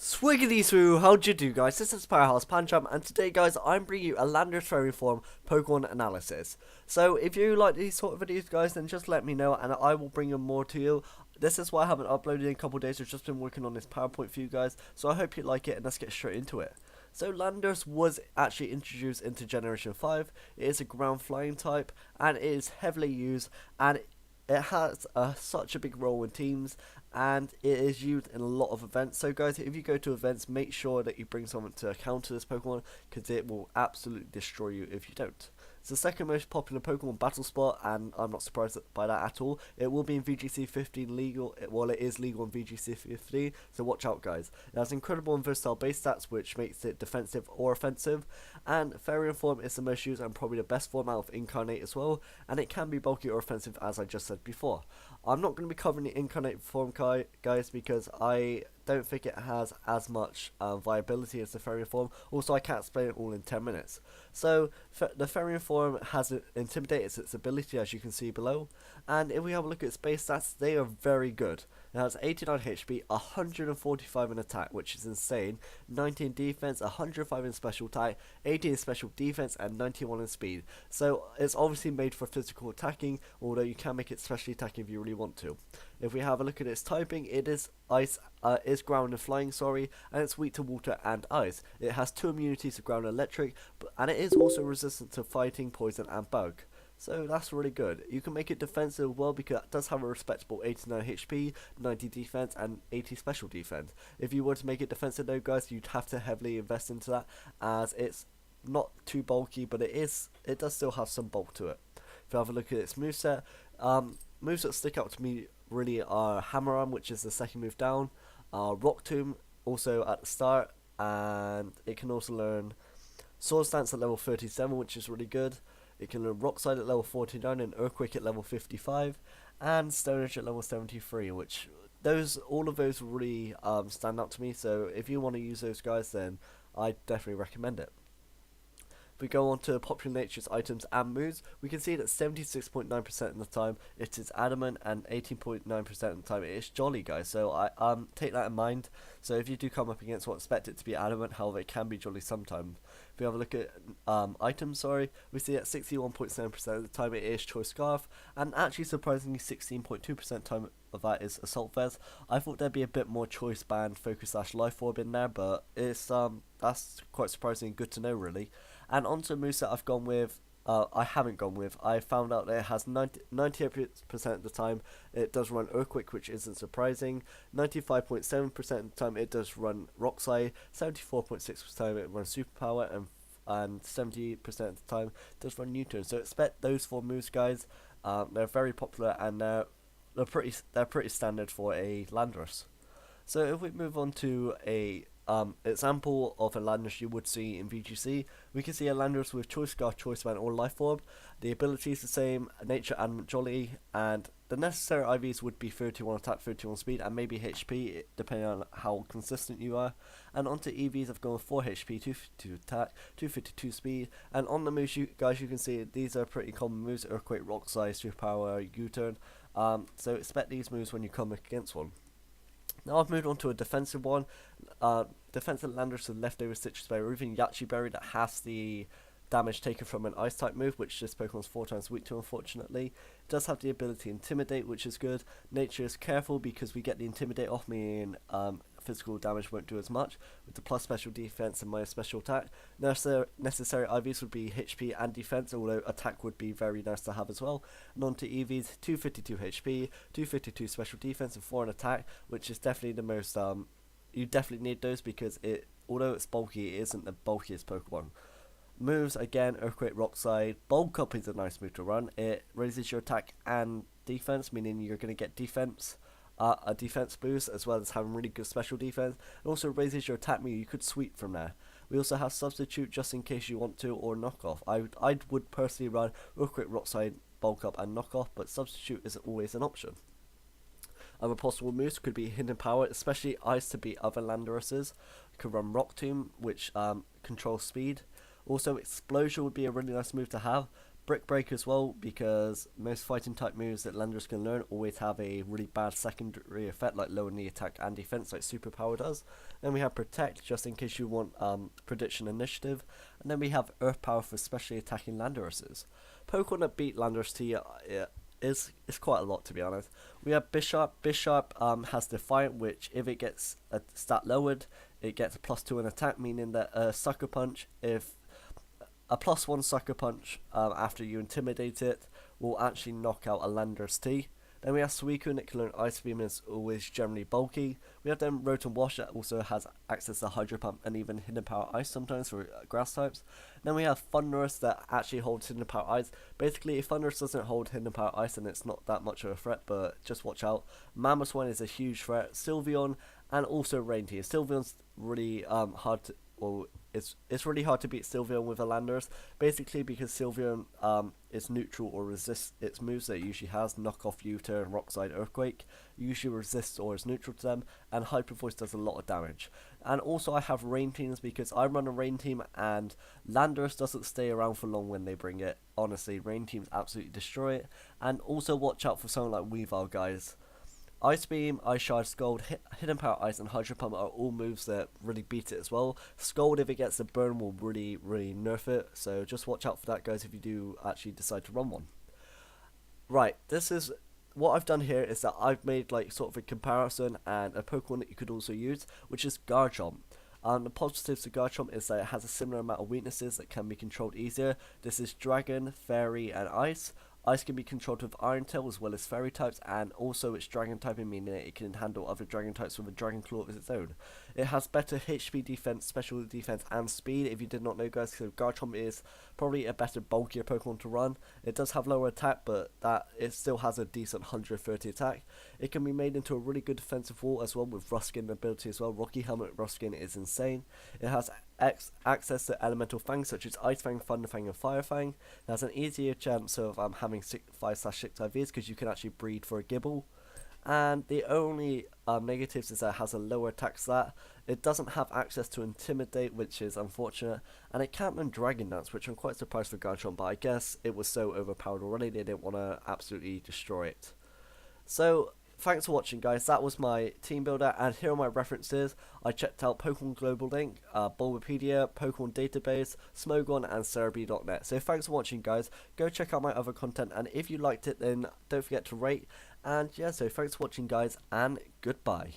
Swiggity swoo, how'd you do guys? This is Powerhouse Pancham, and today guys I'm bringing you a Landorus Fairy Form Pokemon analysis. So if you like these sort of videos guys, then just let me know and I will bring them more to you. This is why I haven't uploaded in a couple of days. I've just been working on this PowerPoint for you guys, so I hope you like it and let's get straight into it. So Landorus was actually introduced into Generation 5. It is a ground flying type and it is heavily used, and it has such a big role in teams, and it is used in a lot of events. So guys, if you go to events, make sure that you bring someone to counter this Pokemon, because it will absolutely destroy you if you don't. It's the second most popular Pokemon battle spot, and I'm not surprised by that at all. It will be in VGC 15 legal, well it is legal in VGC 15, so watch out guys. It has incredible and versatile base stats, which makes it defensive or offensive, and Fairy Form is the most used and probably the best form out of Incarnate as well, and it can be bulky or offensive as I just said before. I'm not going to be covering the Incarnate form guys, because I don't think it has as much viability as the Fairy Form. Also, I can't explain it all in 10 minutes. So, the Fairy Form has Intimidate as its ability, as you can see below. And if we have a look at its base stats, they are very good. It has 89 HP, 145 in attack, which is insane, 90 in defense, 105 in special attack, 80 in special defense, and 91 in speed. So it's obviously made for physical attacking, although you can make it specially attacking if you really want to. If we have a look at its typing, it is ice, is ground and flying, sorry, and it's weak to water and ice. It has 2 immunities to ground and electric, and it is also resistant to fighting, poison, and bug. So that's really good. You can make it defensive as well, because it does have a respectable 89 HP, 90 defense, and 80 special defense. If you were to make it defensive though guys, you'd have to heavily invest into that, as it's not too bulky, but it does still have some bulk to it. If you have a look at its moveset, moves that stick out to me really are Hammer Arm, which is the second move down, Rock Tomb also at the start, and it can also learn Sword Stance at level 37, which is really good. It can learn Rock Slide at level 49 and Earthquake at level 55, and Stone Edge at level 73, which all of those really stand out to me. So if you want to use those guys, then I definitely recommend it. If we go on to Popular Nature's items and moods, we can see that 76.9% of the time it is adamant, and 18.9% of the time it is jolly, guys. So I take that in mind. So if you do come up against one, expect it to be adamant, however it can be jolly sometimes. If we have a look at items, we see that 61.7% of the time it is Choice Scarf, and actually surprisingly 16.2% time of that is Assault Vest. I thought there'd be a bit more Choice Band, Focus / Life Orb in there, but it's that's quite surprising and good to know really. And onto moveset I've gone with, I haven't gone with, I found out that it has 98% of the time it does run Earthquake, which isn't surprising, 95.7% of the time it does run Rock Slide, 74.6% of the time it runs Superpower, and 70% of the time it does run U-Turn. So expect those 4 moves guys. They're very popular, and they're pretty standard for a Landorus. So if we move on to a example of a Landorus you would see in VGC, we can see a Landorus with Choice Scarf, Choice Band, or Life Orb. The ability is the same, Nature and Jolly, and the necessary IVs would be 31 attack, 31 speed, and maybe HP, depending on how consistent you are. And onto EVs, I've gone with 4 HP, 252 attack, 252 speed, and on the moves, guys, you can see these are pretty common moves: Earthquake, Rock Slide, Superpower, U-Turn. So expect these moves when you come against one. Now I've moved on to a defensive one. Defensive Landorus with Leftover Citrus Berry, or even Yachi Berry, that has the damage taken from an Ice type move, which this Pokemon's 4 times weak to, unfortunately. It does have the ability Intimidate, which is good. Nature is careful, because we get the Intimidate off, meaning physical damage won't do as much, with the plus special defense and minus special attack. Necessary IVs would be HP and defense, although attack would be very nice to have as well. And on to EVs, 252 HP, 252 special defense, and 4 in attack, which is definitely the most, you definitely need those, because although it's bulky, it isn't the bulkiest Pokemon. Moves, again, Earthquake, Rock Slide. Bulk Up is a nice move to run. It raises your attack and defense, meaning you're going to get defense, a defense boost, as well as having really good special defense. It also raises your attack, meaning you could sweep from there. We also have Substitute, just in case you want to, or Knock Off. I would personally run Earthquake, Rock Slide, Bulk Up, and Knock Off, but Substitute isn't always an option. Other possible moves could be Hidden Power, especially Ice to beat other Landoruses. You could run Rock Tomb, which controls speed. Also, Explosion would be a really nice move to have, Brick Break as well, because most fighting type moves that Landorus can learn always have a really bad secondary effect, like lowering the attack and defense, like Superpower does. Then we have Protect, just in case you want Prediction Initiative. And then we have Earth Power for specially attacking Landoruses. Pokemon that beat Landorus-T is quite a lot, to be honest. We have Bishop. Bishop has Defiant, which if it gets a stat lowered, it gets a +2 in attack, meaning that a Sucker Punch, if a +1 Sucker Punch after you intimidate it, will actually knock out a Landorus-T. Then we have Suicune, and it can learn Ice Beam and is always generally bulky. We have then Rotom Wash that also has access to Hydro Pump and even Hidden Power Ice sometimes for grass types. Then we have Thunderous that actually holds Hidden Power Ice. Basically, if Thunderous doesn't hold Hidden Power Ice, then it's not that much of a threat, but just watch out. Mammoth is a huge threat. Sylveon and also Rain Team. Sylveon's really hard to... Well, it's really hard to beat Sylveon with a Landorus, basically because Sylveon is neutral or resists its moves that it usually has, Knock Off, U-Turn, Rock Slide, Earthquake, usually resists or is neutral to them, and Hyper Voice does a lot of damage. And also I have Rain Teams because I run a Rain Team and Landorus doesn't stay around for long when they bring it. Honestly, Rain Teams absolutely destroy it. And also watch out for someone like Weavile, guys. Ice Beam, Ice Shard, Scald, Hidden Power Ice, and Hydro Pump are all moves that really beat it as well. Scald, if it gets a burn, will really nerf it, so just watch out for that, guys, if you do actually decide to run one. Right, this is... What I've done here is that I've made like sort of a comparison and a Pokemon that you could also use, which is Garchomp. The positives to Garchomp is that it has a similar amount of weaknesses that can be controlled easier. This is Dragon, Fairy, and Ice. Ice can be controlled with Iron Tail as well as Fairy types, and also its Dragon typing, meaning that it can handle other Dragon types with a Dragon Claw of its own. It has better HP defense, special defense, and speed, if you did not know, guys, so Garchomp is probably a better, bulkier Pokemon to run. It does have lower attack, but that it still has a decent 130 attack. It can be made into a really good defensive wall as well, with Ruskin ability as well. Rocky Helmet Ruskin is insane. It has access to elemental fangs such as Ice Fang, Thunder Fang, and Fire Fang. It has an easier chance of having 5/6 IVs because you can actually breed for a Gibble. And the only negatives is that it has a lower attack stat. It doesn't have access to Intimidate, which is unfortunate, and it can't learn Dragon Dance, which I'm quite surprised for Garchomp, but I guess it was so overpowered already they didn't want to absolutely destroy it. So thanks for watching, guys. That was my team builder, and here are my references. I checked out Pokemon Global Link, Bulbapedia, Pokemon Database, Smogon, and Cerebi.net. So thanks for watching, guys. Go check out my other content, and if you liked it, then don't forget to rate. And yeah, so thanks for watching, guys, and goodbye.